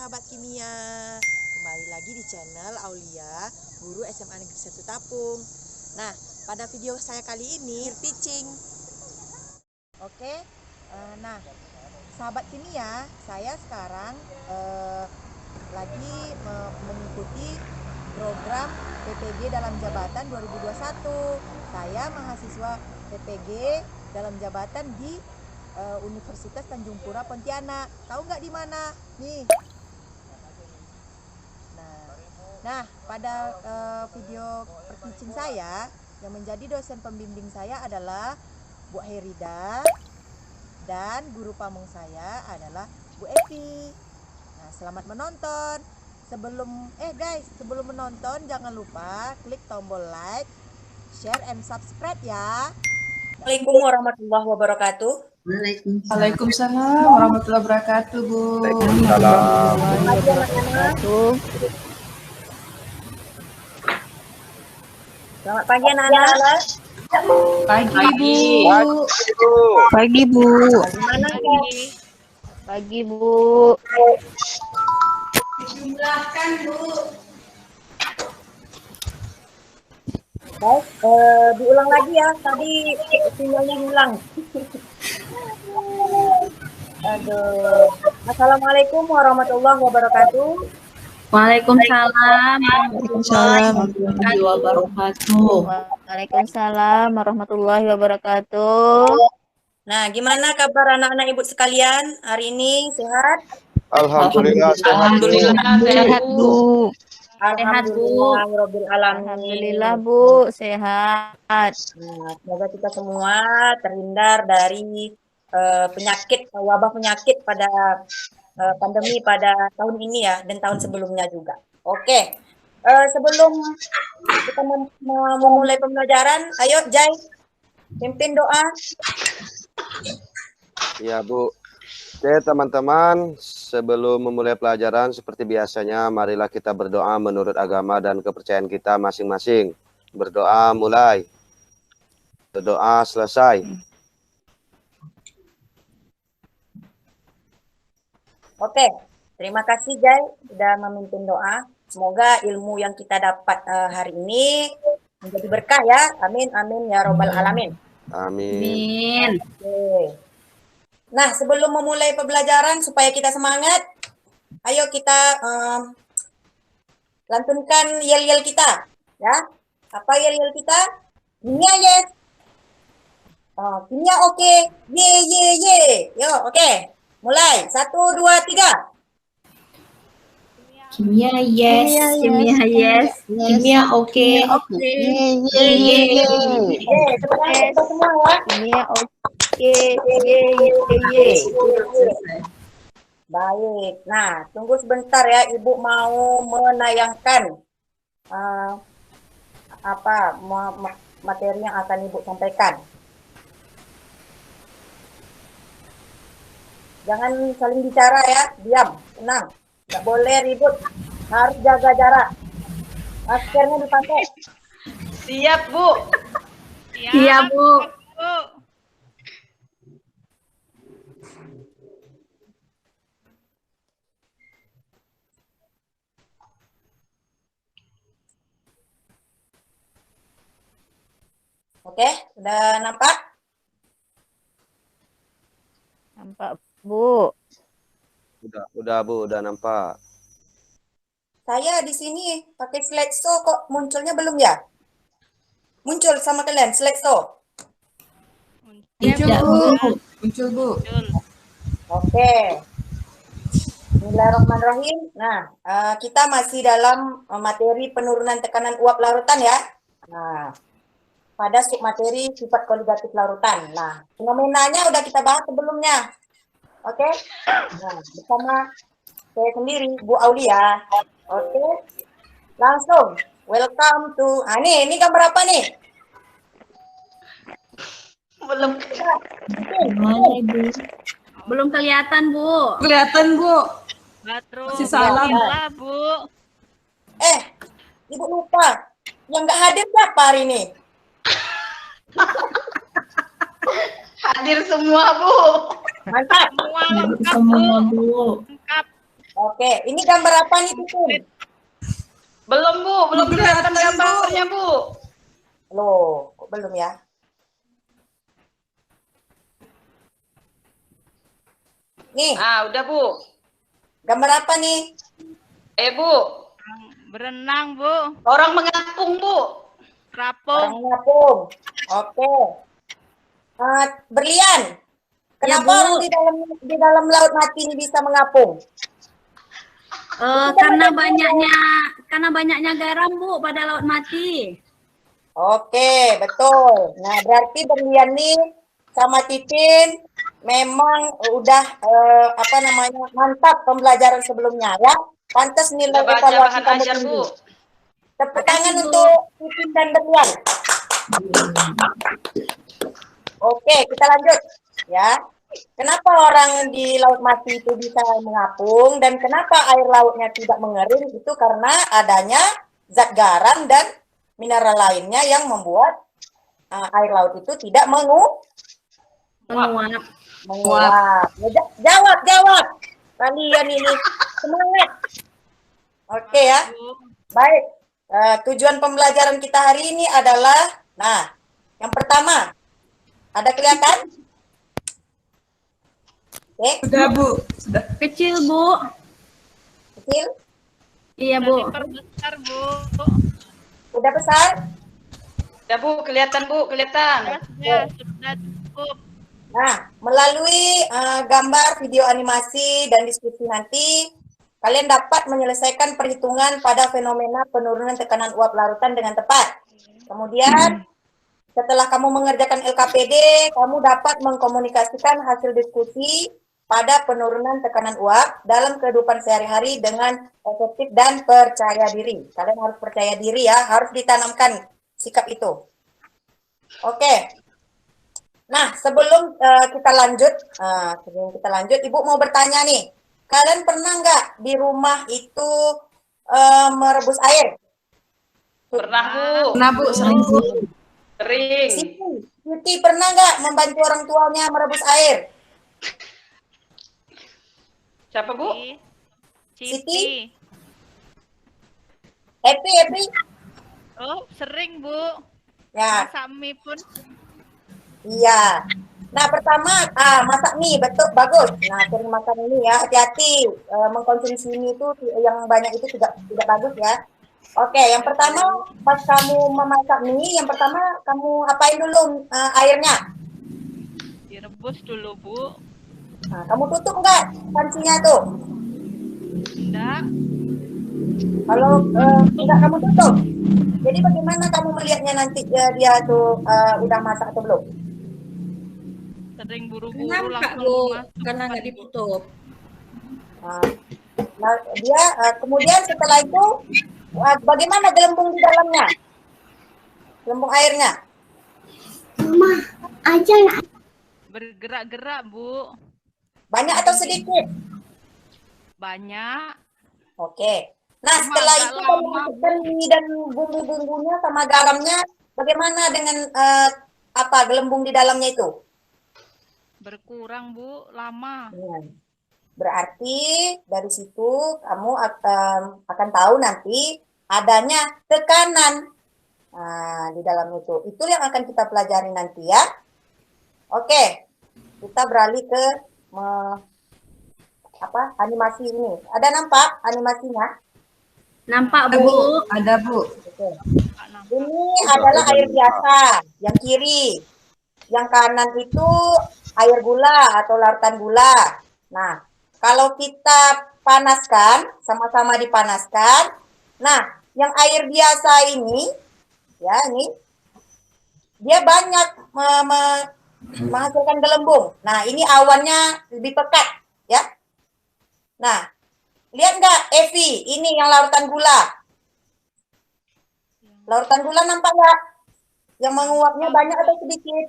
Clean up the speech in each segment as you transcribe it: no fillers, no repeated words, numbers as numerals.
sahabat kimia, kembali lagi di channel Aulia, guru SMA Negeri 1 Tapung. Nah, pada video saya kali ini teaching. Oke, nah sahabat kimia, saya sekarang lagi mengikuti program PPG dalam jabatan 2021. Saya mahasiswa PPG dalam jabatan di Universitas Tanjung Pura Pontianak. Tahu nggak di mana? Nih. Nah, pada video teaching saya yang menjadi dosen pembimbing saya adalah Bu Herida dan guru pamong saya adalah Bu Evi. Nah, selamat menonton. Sebelum menonton jangan lupa klik tombol like, share and subscribe ya. Assalamualaikum warahmatullahi wabarakatuh. Waalaikumsalam warahmatullahi wabarakatuh, Bu. Selamat pagi anak-anak. Selamat pagi anak-anak. Pagi, Bu. Pagi, Bu. Gimana? Pagi, Bu. Jumlahkan, Bu. Baik, diulang lagi ya. Tadi sinyalnya hilang. Aduh. Assalamualaikum warahmatullahi wabarakatuh. Waalaikumsalam. Warahmatullahi wabarakatuh. Waalaikumsalam warahmatullahi wabarakatuh. Nah, gimana kabar anak-anak ibu sekalian? Hari ini sehat? Alhamdulillah sehat. Sehat, Bu. Alhamdulillah, Rabbil alamin. Alhamdulillah, Bu. Sehat. Nah, semoga kita semua terhindar dari wabah penyakit pada pandemi pada tahun ini ya, dan tahun sebelumnya juga. Oke, sebelum kita memulai pembelajaran, ayo Jai, pimpin doa. Ya, Bu. Oke, teman-teman, sebelum memulai pelajaran seperti biasanya, marilah kita berdoa menurut agama dan kepercayaan kita masing-masing. Berdoa mulai. Berdoa selesai. Oke, terima kasih Jai sudah memimpin doa. Semoga ilmu yang kita dapat hari ini menjadi berkah ya. Amin, amin ya robbal alamin. Amin. Oke. Nah, sebelum memulai pembelajaran supaya kita semangat, ayo kita lantunkan yel-yel kita, ya. Apa yel-yel kita? Kimia yes. Kimia oke. Ye ye ye. Yo, oke. Mulai. 1 2 3. Kimia yes. Kimia yes. Kimia oke. Ye, sebentar kita semua ya. Kimia oke. Ye. Baik. Nah, tunggu sebentar ya, Ibu mau menayangkan materi yang akan Ibu sampaikan. Jangan saling bicara ya, diam, tenang. Nggak boleh ribut, harus jaga jarak. Maskernya dipakai. Siap, Bu. Siap, Bu. Oke, udah nampak? Nampak, Bu. Udah Bu, udah nampak. Saya di sini pakai slideshow kok munculnya belum ya? Muncul sama kalian slideshow? Muncul, Bu. Muncul, Bu. Oke. Bismillahirrahmanirrahim. Nah, kita masih dalam materi penurunan tekanan uap larutan ya. Nah, pada submateri sifat koligatif larutan. Nah, fenomenanya udah kita bahas sebelumnya. Oke? Nah, bersama saya sendiri, Bu Aulia. Oke? Langsung. Welcome to... ini gambar apa nih? Belum. Mana, Bu? Belum kelihatan, Bu. Kelihatan, Bu. Masih salam. Bu. Ibu lupa. Yang nggak hadir siapa hari ini? Hadir semua, Bu. Mantap. Semua lengkap, Bu. Semua, Bu. Lengkap. Oke, ini gambar apa nih, Titin? Belum, Bu. Belum kelihatan gambarnya, Bu. Loh, kok belum ya? Nih, Udah, Bu. gambar apa nih? Bu. Berenang, Bu. Orang mengapung, Bu. Terapung. Orang ngapung. Oke. Berlian. Kenapa Bu. orang di dalam laut mati ini bisa mengapung? Karena banyaknya garam, Bu, pada laut mati. Oke, betul. Nah, berarti berlian nih sama Titin memang udah mantap pembelajaran sebelumnya ya. Pantas nilai Udah baca evaluasi bahan kamu ajar, tinggi. Bu. Tepuk tangan untuk Titin dan berlian. Oke, kita lanjut ya. Kenapa orang di laut mati itu bisa mengapung dan kenapa air lautnya tidak mengering? Itu karena adanya zat garam dan mineral lainnya yang membuat air laut itu tidak menguap. Ya, jawab. Kalian ini semangat. Oke ya. Baik. Tujuan pembelajaran kita hari ini adalah, yang pertama, ada kelihatan? Oke. Sudah, Bu. Sudah. Kecil, Bu. Kecil? Iya, Bu. Diperbesar, Bu. Udah besar? Udah, Bu. Kelihatan, Bu. Kelihatan. Ya, sudah cukup. Nah, melalui gambar, video animasi, dan diskusi nanti, kalian dapat menyelesaikan perhitungan pada fenomena penurunan tekanan uap larutan dengan tepat. Kemudian, setelah kamu mengerjakan LKPD, kamu dapat mengkomunikasikan hasil diskusi pada penurunan tekanan uap dalam kehidupan sehari-hari dengan efektif dan percaya diri. Kalian harus percaya diri ya, harus ditanamkan sikap itu. Oke. Nah, sebelum kita lanjut, Ibu mau bertanya nih. Kalian pernah nggak di rumah itu merebus air? Pernah, Bu. Pernah, Bu. Sering, Bu. Sering. Siti pernah nggak membantu orang tuanya merebus air? Siapa, Bu? Siti. Happy? Oh, sering, Bu. Ya, Masak mie pun. iya. Nah, pertama, masak mie, betul, bagus. Nah, sering makan ini ya, hati-hati. Mengkonsumsi mie itu yang banyak itu tidak bagus ya. Oke, yang pertama, pas kamu memasak mie, yang pertama kamu apain dulu airnya? Direbus dulu, Bu. Nah, kamu tutup nggak pancinya tuh? Enggak. Kalau nggak kamu tutup, jadi bagaimana kamu melihatnya nanti dia tuh udah masak atau belum? Sering buru-buru Nampak, langsung Bu. masuk. Karena nggak ditutup. Nah, dia kemudian setelah itu bagaimana gelembung di dalamnya? Gelembung airnya? Mama, aja lah. Bergerak-gerak, Bu. Banyak atau sedikit? Banyak. Oke. Nah, Cuma setelah agak itu kamu lama, masukkan mie dan bumbu-bumbunya sama garamnya, bagaimana dengan gelembung di dalamnya itu? Berkurang, Bu. Lama. Berarti dari situ kamu akan tahu nanti adanya tekanan di dalam itu. Itu yang akan kita pelajari nanti ya. Oke, kita beralih ke animasi ini. Ada nampak animasinya? Nampak, Ada, Bu. Bu. Ada, Bu. Oke. Ini adalah air biasa, yang kiri. Yang kanan itu air gula atau larutan gula. Nah, kalau kita panaskan, sama-sama dipanaskan. Nah, yang air biasa ini, ya ini, dia banyak menghasilkan gelembung. Nah, ini awannya lebih pekat, ya. Nah, lihat nggak, Evi? Ini yang larutan gula. Larutan gula nampak nggak? Yang menguapnya banyak atau sedikit?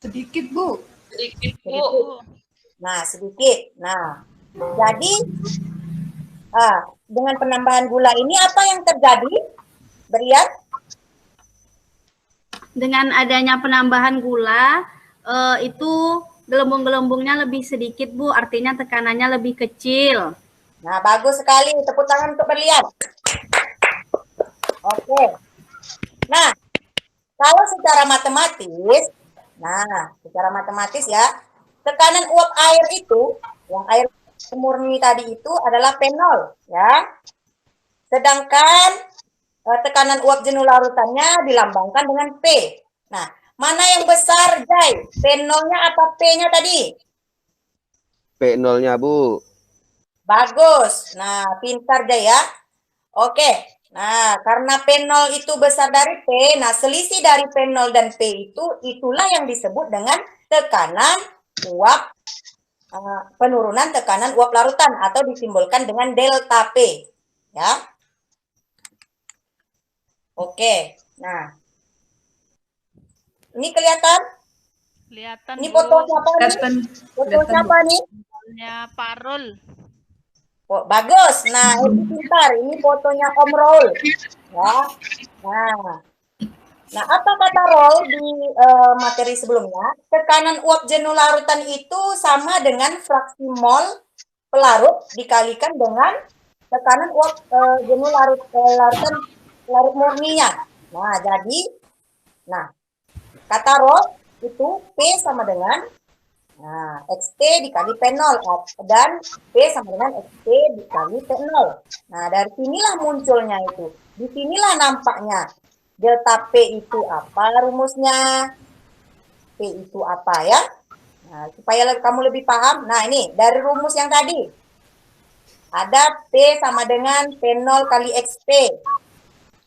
Sedikit, Bu. Sedikit, Bu. Nah, sedikit. Nah, jadi dengan penambahan gula ini apa yang terjadi, Brian? Dengan adanya penambahan gula, itu gelembung-gelembungnya lebih sedikit, Bu. Artinya tekanannya lebih kecil. Nah, bagus sekali. Tepuk tangan untuk berlian. Oke. Nah, kalau secara matematis ya, tekanan uap air itu, yang air murni tadi itu adalah P0 ya. Sedangkan tekanan uap jenuh larutannya dilambangkan dengan P. Nah, mana yang besar, Jai? P0-nya apa P-nya tadi? P0-nya, Bu. Bagus. Nah, pintar, Jai ya. Oke. Nah, karena P0 itu besar dari P, nah selisih dari P0 dan P itu, itulah yang disebut dengan tekanan uap, penurunan tekanan uap larutan atau disimbolkan dengan delta P. Ya. Oke. Nah, ini kelihatan? Kelihatan, Ini Bu. foto siapa nih? Kelihatan. Foto siapa nih? Fotonya Pak Rul. Oh, bagus. Nah, ini pintar. Ini fotonya Om Rol. Ya. Nah, apa kata Rol di materi sebelumnya? Tekanan uap jenuh larutan itu sama dengan fraksi mol pelarut dikalikan dengan tekanan uap jenuh larutan larut murninya. Nah, jadi, kata Rol itu P sama dengan XT dikali P0 dan P sama dengan XT dikali P0. Nah, dari sinilah munculnya itu. Di sinilah nampaknya delta P itu apa rumusnya? P itu apa ya? Nah, supaya kamu lebih paham. Nah, ini dari rumus yang tadi. Ada P sama dengan P0 kali XP.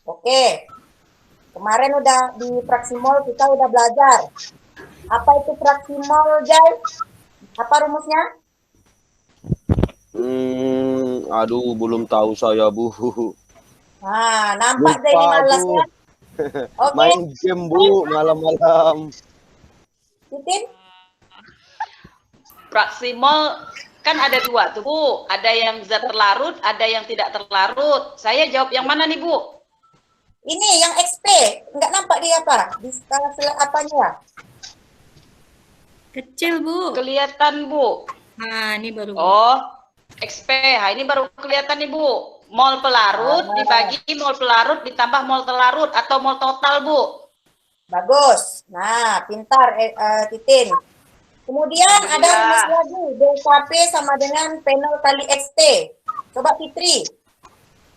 Oke. Kemarin udah di fraksi mol kita udah belajar. Apa itu fraksi mol, Jai? Apa rumusnya? Aduh, belum tahu saya, Bu. Nah, nampak Lupa, Jai ini malas Bu. ya. Oke, Main game, Bu, malam-malam. Titin? Fraksi mol kan ada dua tuh, Bu. Ada yang zat terlarut, ada yang tidak terlarut. Saya jawab yang mana nih, Bu? Ini yang XP. Enggak nampak dia apa? Di skala apanya ya? Kecil, Bu. Kelihatan, Bu. Nah, ini baru. Oh, XP. Ini baru kelihatan nih, Bu. Mol pelarut dibagi mol pelarut ditambah mol terlarut atau mol total, Bu. Bagus. Nah, pintar Titin. Kemudian ada rumus lagi. Delta P sama dengan P0 kali XT. Coba Fitri.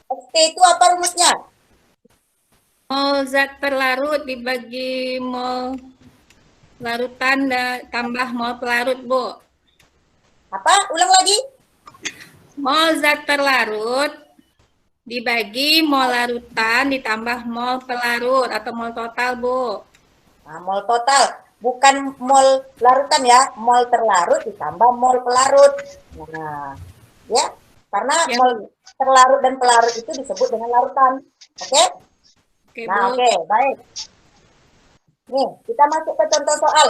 XT itu apa rumusnya? Mol zat terlarut dibagi mol larutan tambah mol pelarut, Bu. Apa? Ulang lagi. Mol zat terlarut dibagi mol larutan ditambah mol pelarut atau mol total, Bu. Nah, mol total. Bukan mol larutan ya. Mol terlarut ditambah mol pelarut. Nah, ya. Karena Ya. mol terlarut dan pelarut itu disebut dengan larutan. Oke? Oke, Nah, Bu. oke. Baik. Nih, kita masuk ke contoh soal.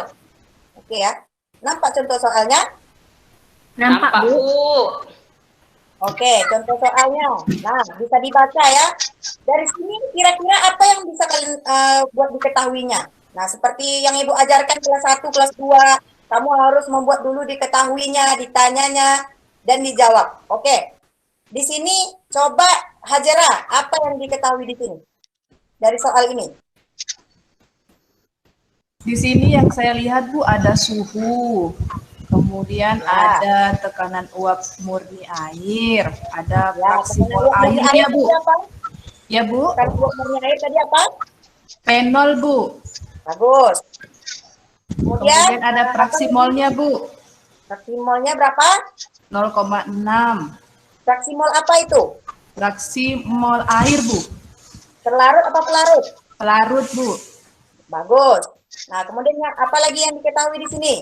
Oke ya. Nampak contoh soalnya? Nampak, Bu. Oke, contoh soalnya. Nah, bisa dibaca ya. Dari sini kira-kira apa yang bisa kalian buat diketahuinya? Nah, seperti yang Ibu ajarkan kelas 1, kelas 2, kamu harus membuat dulu diketahuinya, ditanyanya, dan dijawab. Oke. Di sini coba Hajara, apa yang diketahui di sini? Dari soal ini. Di sini yang saya lihat, Bu, ada suhu. Kemudian ada tekanan uap murni air, ada fraksi tekanan mol uap murni airnya, air Bu. tadi apa? Ya, Bu. Tekanan uap murni air tadi apa? P0, Bu. Bagus. Kemudian ada fraksi molnya, Bu. Fraksi molnya berapa? 0,6. Fraksi mol apa itu? Fraksi mol air, Bu. Terlarut apa pelarut? Pelarut, Bu. Bagus. Nah, kemudian apa lagi yang diketahui di sini?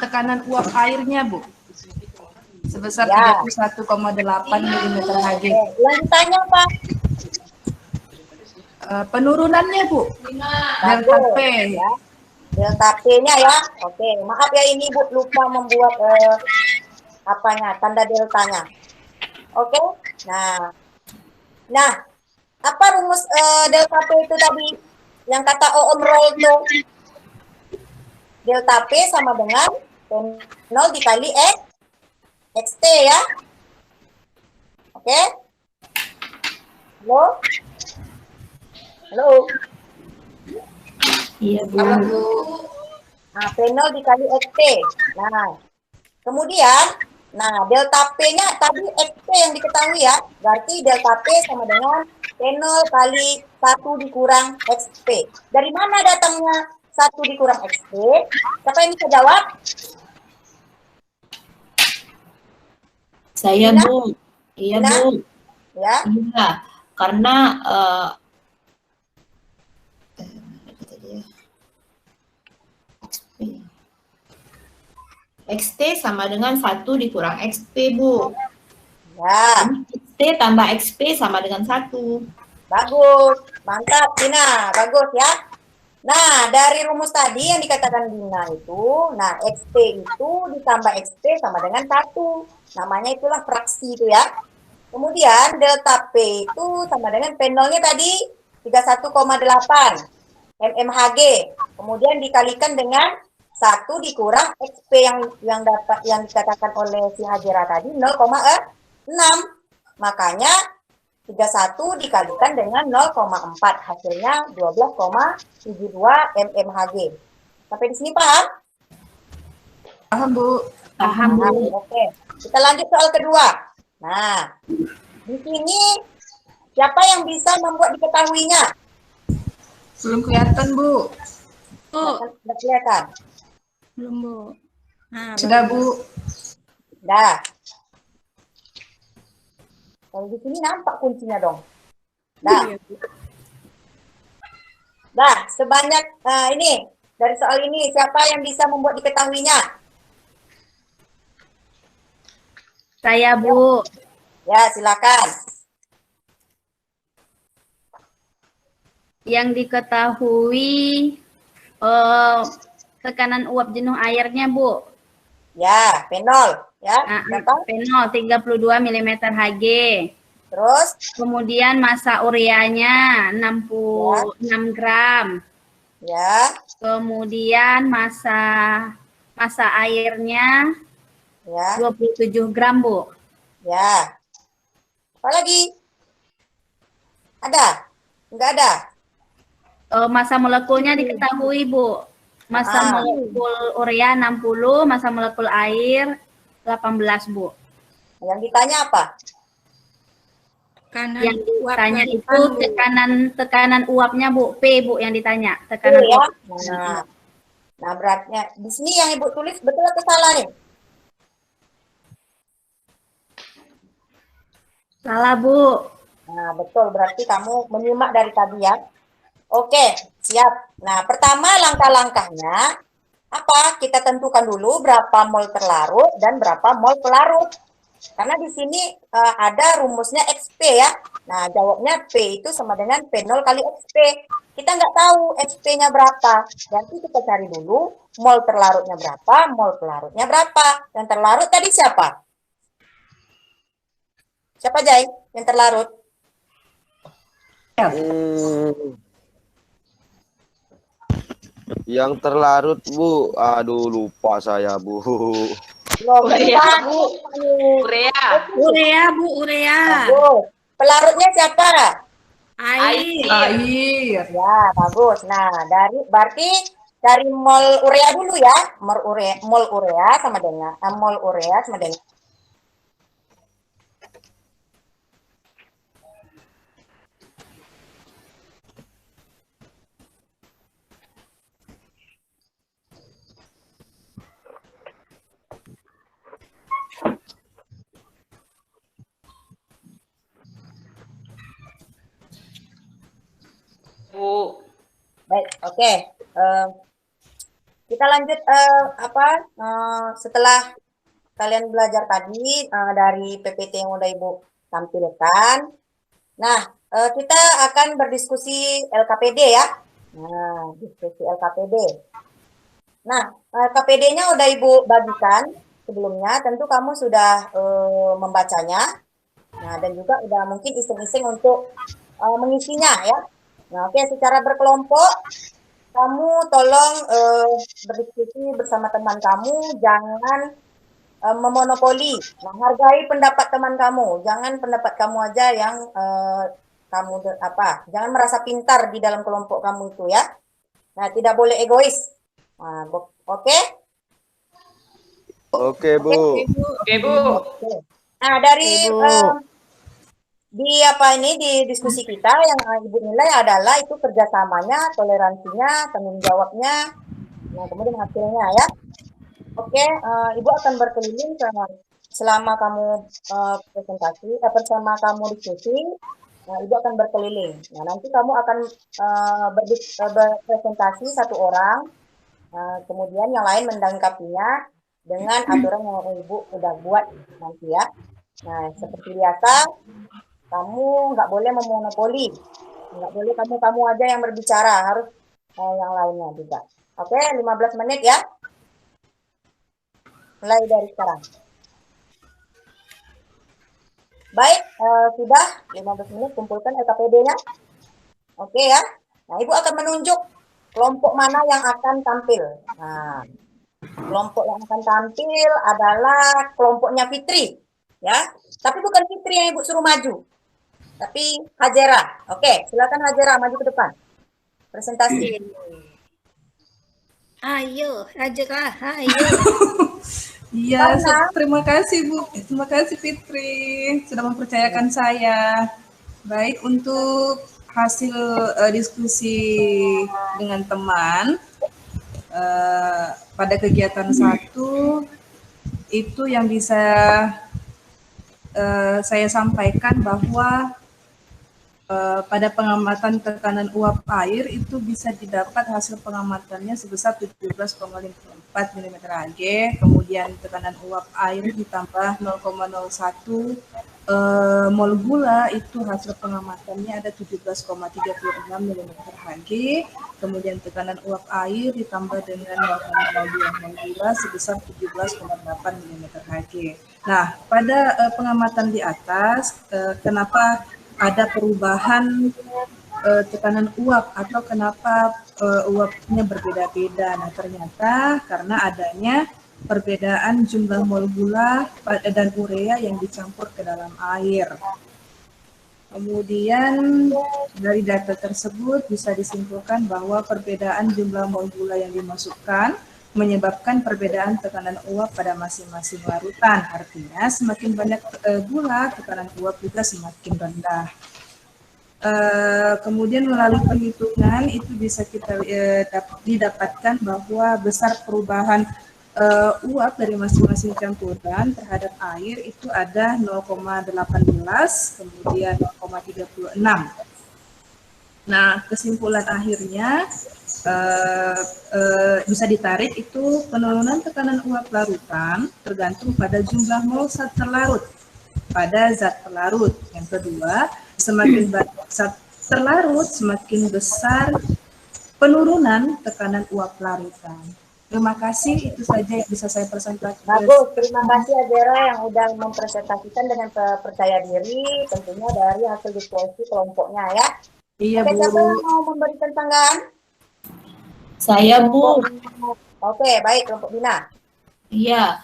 Tekanan uap airnya, Bu. Sebesar Ya. 31,8 mm Hg. Yang ditanya apa? Penurunannya, Bu. Delta Bagus, P. ya. Delta P-nya ya. Oke, maaf ya ini Bu lupa membuat tanda deltanya. Oke. Nah, apa rumus delta P itu tadi? Yang kata Om Rol tuh. delta P sama dengan P0 dikali XT ya. Oke? Halo? Halo? Iya, Bu. Nah, P0 dikali XT. Nah, kemudian, delta P-nya tadi XT yang diketahui ya. Berarti delta P sama dengan P0 kali 1 dikurang XP. Dari mana datangnya 1 dikurang XP? Siapa yang bisa jawab? Saya, Ina? Bu. Iya, Ina? Bu. Ya. Iya, karena XT sama dengan 1 dikurang XP, Bu. Ya. XT tambah XP sama dengan 1. Bagus. Mantap, Dina. Bagus ya. Nah, dari rumus tadi yang dikatakan Dina itu, XP itu ditambah XP sama dengan 1. Namanya itulah fraksi itu ya. Kemudian delta P itu sama dengan P0-nya tadi 31,8 mmHg. Kemudian dikalikan dengan 1 dikurang XP yang dikatakan oleh si Hajira tadi 0,6. Makanya 31 dikalikan dengan 0,4 hasilnya 12,72 mmHg. Sampai di sini paham? Paham, Bu. Paham, Bu. Oke. Kita lanjut soal kedua. Nah, di sini siapa yang bisa membuat diketahuinya? Belum kelihatan, Bu. Bu, Sudah kelihatan. belum, Bu. Nah, Sudah, Bu. Dah. Kalau di sini nampak kuncinya dong. Dah. Dah, sebanyak ini dari soal ini siapa yang bisa membuat diketahuinya? saya, Bu. Ya, silakan. Yang diketahui tekanan uap jenuh airnya, Bu. Ya, P0 ya. Berapa? P0 32 mm Hg. Terus Kemudian massa ureanya 66 gram. ya, Kemudian massa airnya ya, 27 gram, Bu. ya. Apa lagi? Ada? Enggak ada? Massa molekulnya diketahui, Bu. Massa molekul urea 60, massa molekul air 18, Bu. Yang ditanya apa? Yang ditanya itu tekanan uapnya, Bu. P, Bu, yang ditanya. Tekanan Ya. uap. Nah, beratnya di sini yang Ibu tulis betul atau salah nih? Salah, Bu. Nah, betul. Berarti kamu menyimak dari tadi ya. Oke, siap. Nah, pertama langkah-langkahnya apa? Kita tentukan dulu berapa mol terlarut dan berapa mol pelarut. Karena di sini ada rumusnya XP ya. Nah, jawabnya P itu sama dengan P0 kali XP. Kita nggak tahu XP-nya berapa. Berarti kita cari dulu mol terlarutnya berapa, mol pelarutnya berapa. Yang terlarut tadi siapa? Siapa, Jai? Yang terlarut? Yang terlarut, Bu. Aduh, lupa saya, Bu. Urea, Bu. Urea. Urea, Bu, urea. Bagus. Pelarutnya siapa? Air. Air. Ya, bagus. Nah, berarti dari mol urea dulu ya. Mol urea sama dengan Bu. baik, oke. Kita lanjut setelah kalian belajar tadi dari PPT yang udah Ibu tampilkan. Nah, kita akan berdiskusi LKPD ya. Nah, diskusi LKPD. Nah, LKPD-nya udah Ibu bagikan sebelumnya. Tentu kamu sudah membacanya. Nah, dan juga udah mungkin iseng-iseng untuk mengisinya ya. Nah, oke, secara berkelompok kamu tolong berdiskusi bersama teman kamu, jangan memonopoli. Nah, hargai pendapat teman kamu, jangan pendapat kamu aja yang jangan merasa pintar di dalam kelompok kamu itu ya. Nah, tidak boleh egois. Nah, oke? Oke, Bu. Oke, Bu. Nah, dari Ibu. di diskusi kita yang Ibu nilai adalah itu kerjasamanya, toleransinya, tanggung jawabnya, nah kemudian hasilnya ya. Oke, Ibu akan berkeliling selama kamu bersama kamu diskusi. Nah, Ibu akan berkeliling. Nah, nanti kamu akan berpresentasi satu orang, kemudian yang lain menanggapinya dengan aturan yang Ibu udah buat nanti ya. Nah, seperti biasa, kamu nggak boleh memonopoli, nggak boleh kamu aja yang berbicara, harus yang lainnya juga. Oke, 15 menit ya. Mulai dari sekarang. Baik, sudah 15 menit, kumpulkan LKPD-nya. Oke ya. Nah, Ibu akan menunjuk kelompok mana yang akan tampil. Nah, kelompok yang akan tampil adalah kelompoknya Fitri. Ya, tapi bukan Fitri yang Ibu suruh maju. Tapi Hajera. Oke, silakan Hajera maju ke depan. Presentasi. Ayo, Hajera, ayo. Iya, terima kasih Bu. Terima kasih Fitri sudah mempercayakan saya. Baik, untuk hasil diskusi dengan teman pada kegiatan 1 itu yang bisa saya sampaikan bahwa pada pengamatan tekanan uap air itu bisa didapat hasil pengamatannya sebesar 17,54 mm Hg, kemudian tekanan uap air ditambah 0,01 mol gula itu hasil pengamatannya ada 17,36 mm Hg, kemudian tekanan uap air ditambah dengan 0,02 mol gula sebesar 17,8 mm Hg. Nah, pada pengamatan di atas, kenapa ada perubahan tekanan uap atau kenapa uapnya berbeda-beda? Nah, ternyata karena adanya perbedaan jumlah mol gula dan urea yang dicampur ke dalam air. Kemudian dari data tersebut bisa disimpulkan bahwa perbedaan jumlah mol gula yang dimasukkan menyebabkan perbedaan tekanan uap pada masing-masing larutan. Artinya semakin banyak gula, tekanan uap juga semakin rendah. Kemudian melalui perhitungan itu bisa kita didapatkan bahwa besar perubahan uap dari masing-masing campuran terhadap air itu ada 0,18, kemudian 0,36. Nah, kesimpulan akhirnya bisa ditarik itu penurunan tekanan uap larutan tergantung pada jumlah mol zat terlarut pada zat pelarut. Yang kedua, semakin banyak zat terlarut, semakin besar penurunan tekanan uap larutan. Terima kasih, itu saja yang bisa saya presentasikan. Bagus, terima kasih Hajera yang udah mempresentasikan dengan percaya diri, tentunya dari hasil diskusi kelompoknya ya. Iya, Oke, Bu. siapa yang mau memberikan tanggapan? Saya Bu. Oke, baik, kelompok Bina. Iya,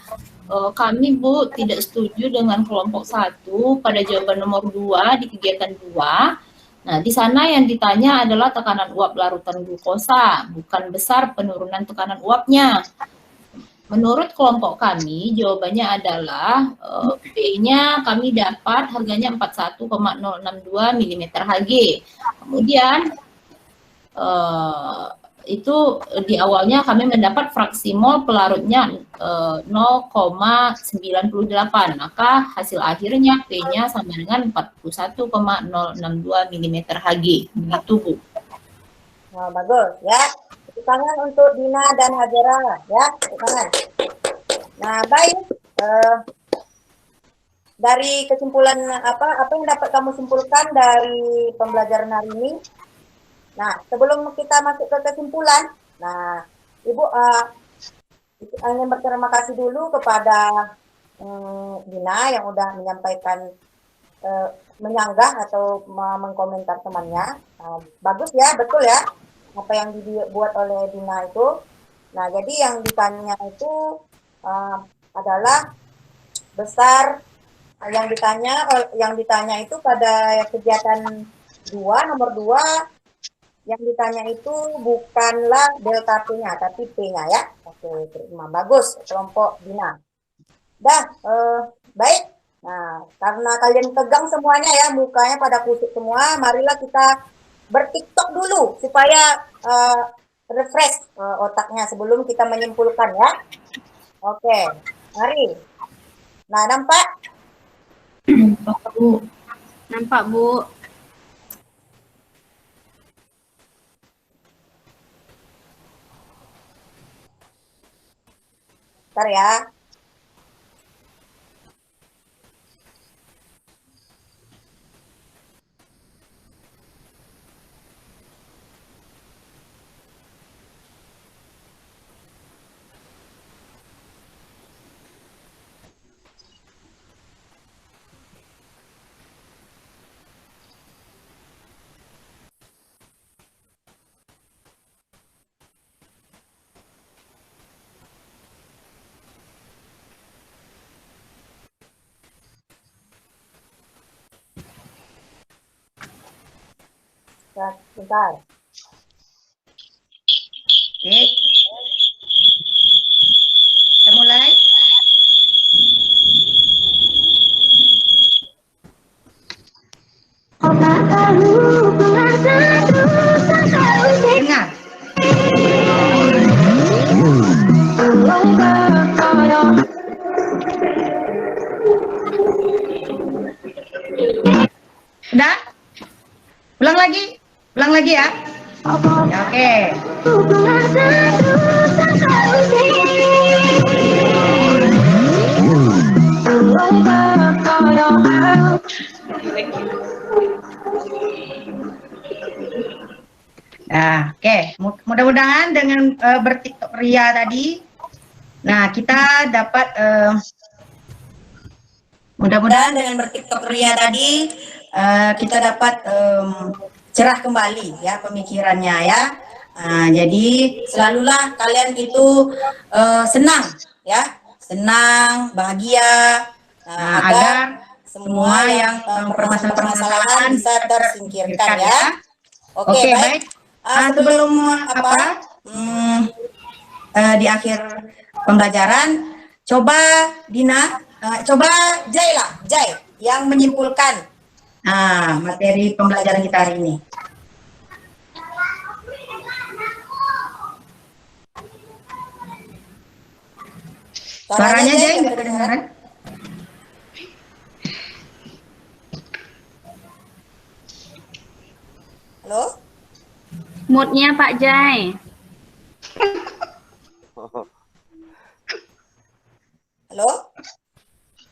kami Bu tidak setuju dengan kelompok 1 pada jawaban nomor 2 di kegiatan 2. Nah, di sana yang ditanya adalah tekanan uap larutan glukosa, bukan besar penurunan tekanan uapnya. Menurut kelompok kami, jawabannya adalah P-nya kami dapat harganya 41,062 mm Hg. Kemudian itu di awalnya kami mendapat fraksi mol pelarutnya 0,98, maka hasil akhirnya P-nya sama dengan 41,062 mm Hg. Begitu Bu. Nah, bagus ya. Tepuk tangan untuk Dina dan Hajera ya, tepuk tangan. Nah, baik. Dari kesimpulan apa yang dapat kamu simpulkan dari pembelajaran hari ini? Nah, sebelum kita masuk ke kesimpulan, nah, Ibu ingin berterima kasih dulu kepada Dina yang udah menyampaikan, menyanggah atau mengkomentar temannya. Bagus ya, betul ya. apa yang dibuat oleh Dina itu. Nah, jadi yang ditanya itu adalah besar yang ditanya itu pada kegiatan 2 nomor 2 yang ditanya itu bukanlah delta P-nya tapi P-nya ya. Oke, terima. Bagus kelompok Dina. Baik. Nah, karena kalian tegang semuanya ya, mukanya pada kusut semua, marilah kita ber-TikTok dulu supaya refresh otaknya sebelum kita menyimpulkan ya. Oke, mari. Nah, nampak? Nampak, Bu. Nampak, Bu. Bentar ya. Bentar. Oke. Kita mulai. Dengar. Udah? Ulang lagi ya. Ya, oke. Nah, oke. Mudah-mudahan dengan ber-TikTok Ria tadi, nah kita dapat mudah-mudahan dengan ber-TikTok Ria tadi kita dapat cerah kembali ya pemikirannya ya. Jadi selalulah kalian itu senang ya, senang, bahagia agar semua yang permasalahan bisa tersingkirkan ya. Oke, baik. Sebelum di akhir pembelajaran, coba Dina, coba Jai yang menyimpulkan materi pembelajaran kita hari ini. Suaranya Jai nggak kedengaran? Halo? Moodnya Pak Jai. Halo?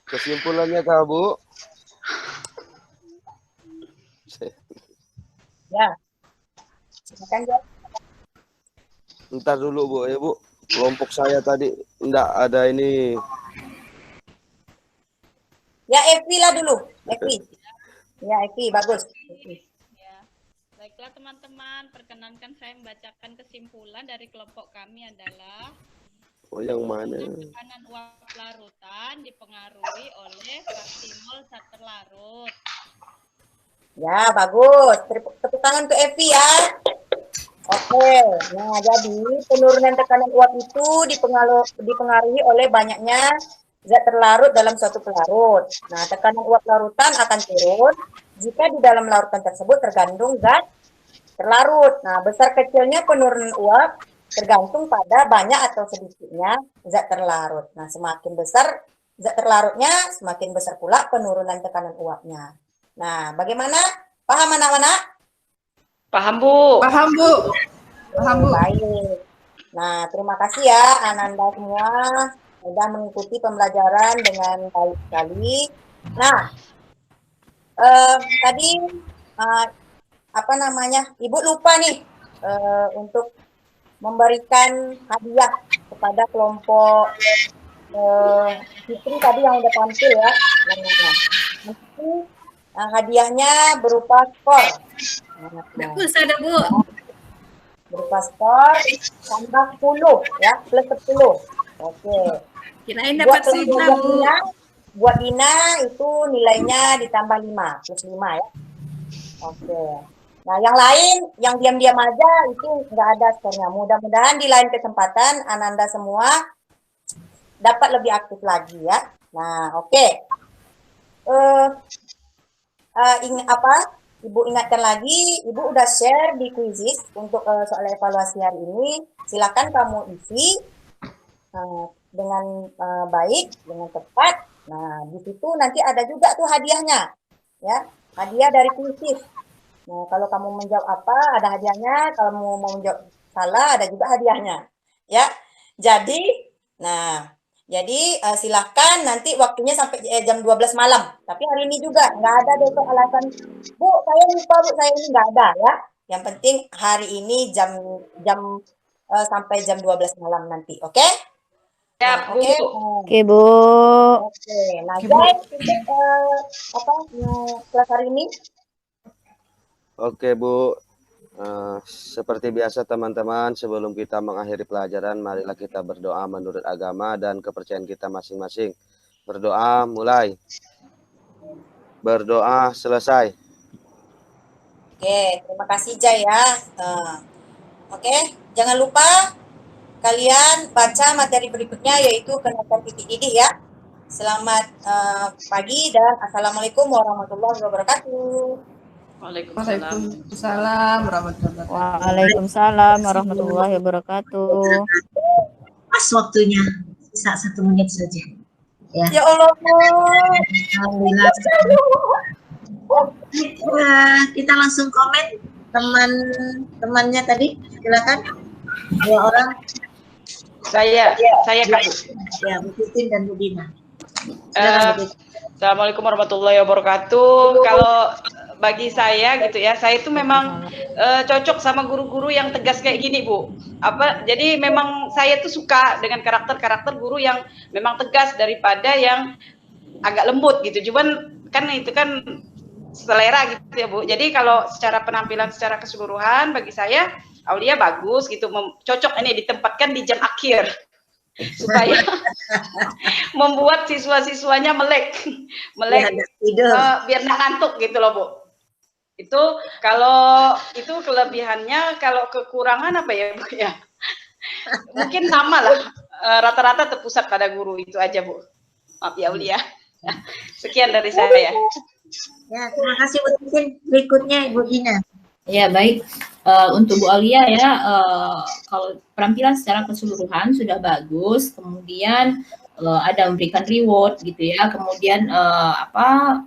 Kesimpulannya Kak Bu? Ya. Silakan ya. Ntar dulu Bu ya Bu. Kelompok saya tadi enggak ada ini. Ya, Evi lah dulu. Evi. Ya, Evi, bagus. Ya. Baiklah teman-teman, perkenankan saya membacakan kesimpulan dari kelompok kami adalah Oh, yang mana? tekanan uap larutan dipengaruhi oleh fraksi mol zat terlarut. Ya, bagus. Tepuk tangan untuk Evi ya. Oke, nah jadi penurunan tekanan uap itu dipengaruhi oleh banyaknya zat terlarut dalam suatu pelarut. Nah, tekanan uap larutan akan turun jika di dalam larutan tersebut terkandung zat terlarut. Nah, besar kecilnya penurunan uap tergantung pada banyak atau sedikitnya zat terlarut. Nah, semakin besar zat terlarutnya, semakin besar pula penurunan tekanan uapnya. Nah, bagaimana? Paham anak-anak? Paham, Bu. Paham, Bu. Paham, Bu. Baik. Nah, terima kasih ya Ananda semua sudah mengikuti pembelajaran dengan baik sekali. Nah, tadi Ibu lupa nih untuk memberikan hadiah kepada kelompok Fitri tadi yang udah tampil ya. Nanti hadiahnya berupa skor. Bagus ada Bu. berupa skor tambah 10 ya, plus 10. Oke. Kirain Buat dapat 1 buat Bu. Dina, buat Dina itu nilainya ditambah 5, plus 5 ya. Oke. Nah, yang lain yang diam-diam aja itu nggak ada skornya. Mudah-mudahan di lain kesempatan Ananda semua dapat lebih aktif lagi ya. Nah, oke. Ibu ingatkan lagi, Ibu udah share di Quizizz untuk soal evaluasi hari ini. Silakan kamu isi dengan baik, dengan tepat. Nah, di situ nanti ada juga tuh hadiahnya, ya, hadiah dari Quizizz. Nah, kalau kamu menjawab apa, ada hadiahnya. Kalau mau menjawab salah, ada juga hadiahnya, ya. Jadi, silahkan nanti waktunya sampai jam 12 malam. Tapi hari ini juga nggak ada besok alasan, Bu, saya lupa, Bu, saya ini nggak ada ya. Yang penting hari ini sampai jam 12 malam nanti, oke? Ya, Bu. Oke. Oke, Bu. Oke. Nah, guys, untuk kelas hari ini. Oke, Bu. Seperti biasa teman-teman, sebelum kita mengakhiri pelajaran, marilah kita berdoa menurut agama dan kepercayaan kita masing-masing. Berdoa mulai. Berdoa selesai. Oke, terima kasih Jai ya. Oke, jangan lupa kalian baca materi berikutnya yaitu kenaikan titik didih ya. Selamat pagi dan Assalamualaikum warahmatullahi wabarakatuh. Waalaikumsalam warahmatullahi wabarakatuh. Waalaikumsalam warahmatullahi wabarakatuh. Pas waktunya, sisa 1 menit saja. Ya Allah. Alhamdulillah. Kita langsung komen teman-temannya tadi, silakan. 2 orang. Saya Kak. Ya, Bu Titin dan Bu Dina. Assalamualaikum warahmatullahi wabarakatuh. Kalau bagi saya gitu ya, saya itu memang cocok sama guru-guru yang tegas kayak gini, Bu. Jadi memang saya tuh suka dengan karakter-karakter guru yang memang tegas daripada yang agak lembut gitu. Cuman kan itu kan selera gitu ya, Bu. Jadi kalau secara penampilan secara keseluruhan bagi saya Aulia bagus gitu, cocok ini ditempatkan di jam akhir supaya membuat siswa-siswanya melek biar nggak ngantuk gitu loh, Bu. Itu kalau itu kelebihannya, kalau kekurangan apa ya, Bu ya? Mungkin sama lah, rata-rata terpusat pada guru itu aja, Bu. Maaf ya Aulia. Sekian dari saya. Ya, terima kasih Bu Titin. Berikutnya Ibu Dina. Ya, baik. Untuk Bu Aulia ya, kalau penampilan secara keseluruhan sudah bagus, kemudian ada memberikan reward gitu ya, kemudian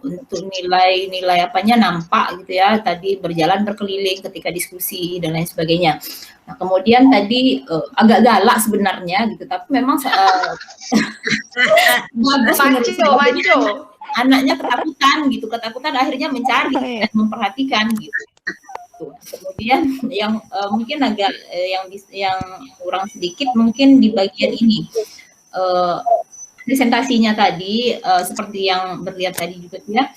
untuk nilai apanya nampak gitu ya, tadi berjalan berkeliling ketika diskusi dan lain sebagainya. Nah, kemudian tadi agak galak sebenarnya gitu, tapi memang bagus menurut anaknya ketakutan akhirnya mencari dan memperhatikan gitu. Kemudian yang mungkin agak yang kurang sedikit mungkin di bagian ini presentasinya tadi seperti yang berlihat tadi juga ya,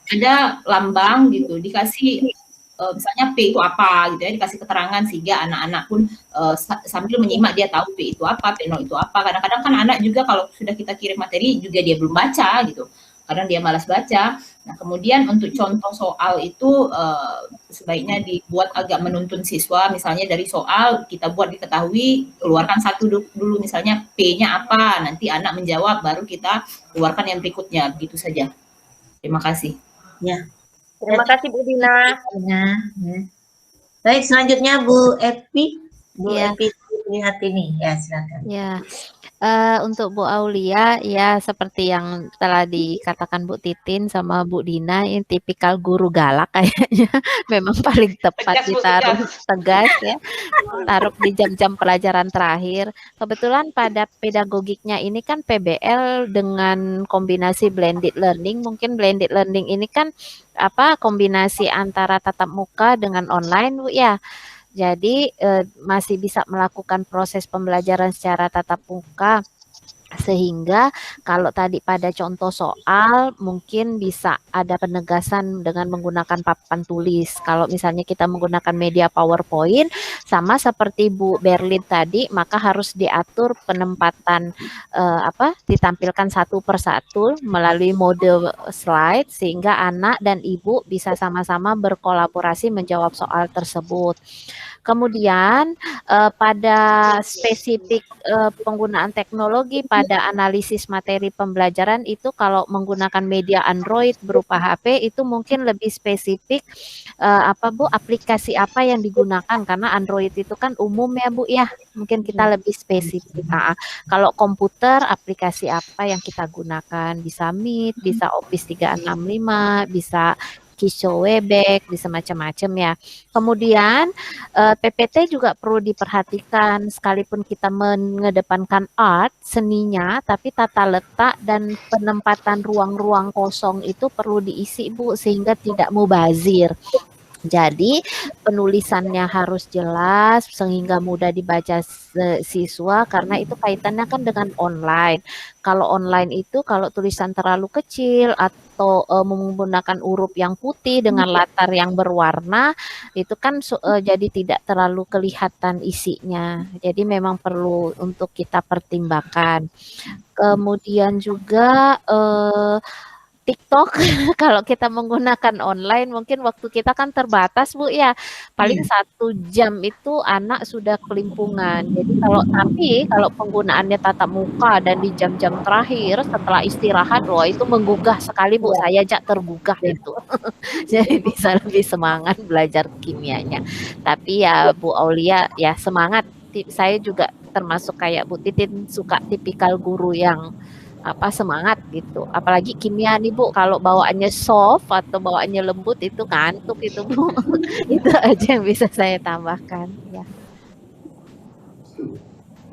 ada lambang gitu, dikasih misalnya P itu apa gitu ya, dikasih keterangan sehingga anak-anak pun sambil menyimak dia tahu P itu apa, P0 itu apa. Kadang-kadang kan anak juga kalau sudah kita kirim materi juga dia belum baca gitu, kadang dia malas baca. Nah, kemudian untuk contoh soal itu sebaiknya dibuat agak menuntun siswa, misalnya dari soal kita buat diketahui, keluarkan satu dulu misalnya P-nya apa, nanti anak menjawab, baru kita keluarkan yang berikutnya, begitu saja. Terima kasih. Ya. Terima kasih Bu Dina. Ya. Baik, selanjutnya Bu Epi. Bu Ya. Epi lihat ini, ya silakan. Ya, untuk Bu Aulia ya seperti yang telah dikatakan Bu Titin sama Bu Dina, ini tipikal guru galak kayaknya. Memang paling tepat ditaruh tegas ya, taruh di jam-jam pelajaran terakhir. Kebetulan pada pedagogiknya ini kan PBL dengan kombinasi blended learning. Mungkin blended learning ini kan kombinasi antara tatap muka dengan online, Bu ya. Jadi masih bisa melakukan proses pembelajaran secara tatap muka Sehingga kalau tadi pada contoh soal mungkin bisa ada penegasan dengan menggunakan papan tulis. Kalau misalnya kita menggunakan media PowerPoint sama seperti Bu Berlin tadi, maka harus diatur penempatan ditampilkan satu persatu melalui mode slide sehingga anak dan ibu bisa sama-sama berkolaborasi menjawab soal tersebut. Kemudian pada spesifik penggunaan teknologi pada analisis materi pembelajaran itu kalau menggunakan media Android berupa HP itu mungkin lebih spesifik aplikasi apa yang digunakan karena Android itu kan umum ya Bu ya. Mungkin kita lebih spesifik. Nah, kalau komputer aplikasi apa yang kita gunakan? Bisa Meet, bisa Office 365, bisa Kisho Webex, bisa macam-macam ya. Kemudian PPT juga perlu diperhatikan sekalipun kita mengedepankan art, seninya, tapi tata letak dan penempatan ruang-ruang kosong itu perlu diisi Bu sehingga tidak mubazir. Jadi penulisannya harus jelas sehingga mudah dibaca siswa karena itu kaitannya kan dengan online. Kalau online itu kalau tulisan terlalu kecil atau menggunakan huruf yang putih dengan latar yang berwarna itu kan jadi tidak terlalu kelihatan isinya. Jadi memang perlu untuk kita pertimbangkan. Kemudian juga TikTok kalau kita menggunakan online mungkin waktu kita kan terbatas Bu ya paling 1 jam itu anak sudah kelimpungan jadi kalau penggunaannya tatap muka dan di jam-jam terakhir setelah istirahat loh itu menggugah sekali Bu saya aja tergugah itu jadi bisa lebih semangat belajar kimianya tapi ya Bu Aulia ya semangat saya juga termasuk kayak Bu Titin suka tipikal guru yang semangat gitu. Apalagi kimia nih Bu, kalau bawaannya soft atau bawaannya lembut itu ngantuk itu Bu. Itu aja yang bisa saya tambahkan ya.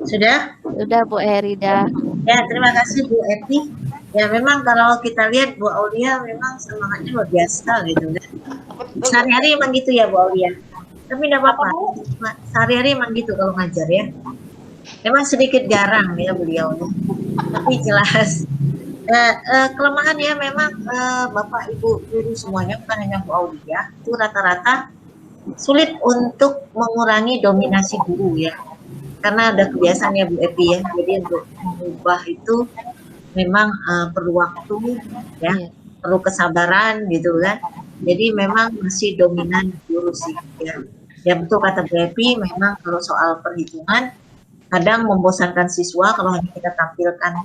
Sudah Bu Herida. Ya, terima kasih Bu Eti. Ya memang kalau kita lihat Bu Aulia memang semangatnya luar biasa gitu kan. Sehari-hari emang gitu ya Bu Aulia. Tapi enggak apa-apa. Sehari-hari emang gitu kalau ngajar ya. Memang sedikit jarang ya beliau. Tapi jelas kelemahannya memang Bapak Ibu guru semuanya bukan hanya Bu Aulia itu rata-rata sulit untuk mengurangi dominasi guru ya karena ada kebiasaan ya Bu Epi ya jadi untuk mengubah itu memang perlu waktu ya perlu kesabaran gitu kan jadi memang masih dominan guru sih ya betul kata Bu Epi memang kalau soal perhitungan kadang membosankan siswa kalau hanya kita tampilkan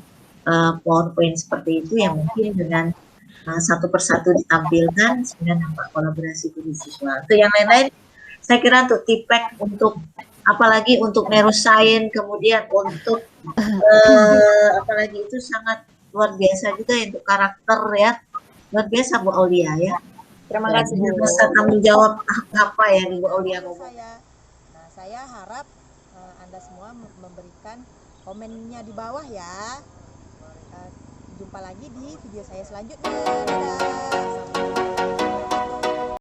PowerPoint seperti itu yang mungkin dengan satu persatu ditampilkan sehingga nampak kolaborasi guru siswa. Itu yang lain-lain saya kira untuk TPEC untuk apalagi untuk neuroscience kemudian untuk apalagi itu sangat luar biasa juga untuk karakter ya luar biasa Bu Aulia ya. Terima kasih Bu. Bisa tanggung jawab apa ya Bu Aulia ngomong. Saya harap Anda semua memberikan komennya di bawah ya. Jumpa lagi di video saya selanjutnya. Dadah.